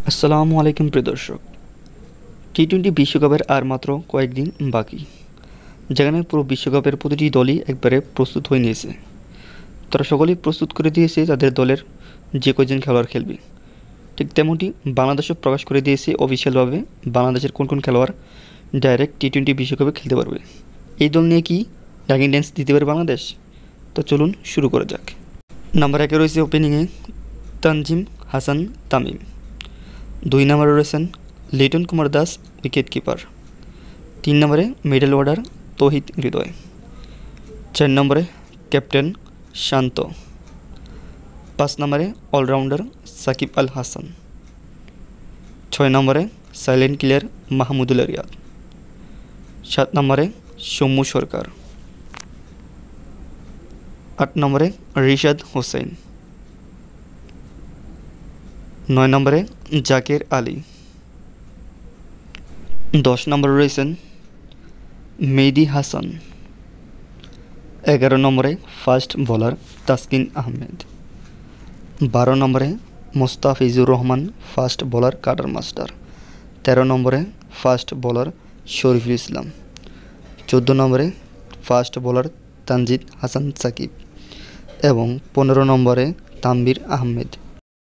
আসসালামু আলাইকুম প্রিয় দর্শক। টি-টোয়েন্টি বিশ্বকাপের আর মাত্র কয়েকদিন বাকি, যেখানে পুরো বিশ্বকাপের প্রতিটি দলই একবারে প্রস্তুত হয়ে নিয়েছে। তারা সকলেই প্রস্তুত করে দিয়েছে তাদের দলের যে কয়জন খেলোয়াড় খেলবে। ঠিক তেমনটি বাংলাদেশও প্রকাশ করে দিয়েছে অফিসিয়ালভাবে বাংলাদেশের কোন কোন খেলোয়াড় ডাইরেক্ট টি-টোয়েন্টি বিশ্বকাপে খেলতে পারবে। এই দল নিয়ে কি ডাকিং ড্যান্স দিতে পারে বাংলাদেশ? তো চলুন শুরু করা যাক। নাম্বার 1-এ রয়েছে ওপেনিংয়ে তানজিম হাসান তামিম। 2 নম্বরে রয়েছেন লিটন কুমার দাস, উইকেট কিপার। 3 নম্বরে মিডল অর্ডার তৌহিদ হৃদয়। 4 নম্বরে ক্যাপ্টেন শান্ত। 5 নম্বরে অলরাউন্ডার সাকিব আল হাসান। 6 নম্বরে সাইলেন্ট কিলার মাহমুদুল রিয়াদ। 7 নম্বরে সৌম্য সরকার। 8 নম্বরে রিশাদ হোসেন। 9 নম্বরে জাকের আলী। 10 নম্বরে রয়েছেন মেহেদী হাসান। 11 নম্বরে ফাস্ট বোলার তাসকিন আহমেদ। 12 নম্বরে Mustafizur Rahman, fast bowler cutter master. 13 নম্বরে ফাস্ট বোলার শরীফুল ইসলাম। 14 নম্বরে ফাস্ট বোলার তানজিদ হাসান সাকিব এবং 15 নম্বরে তানভীর আহমেদ।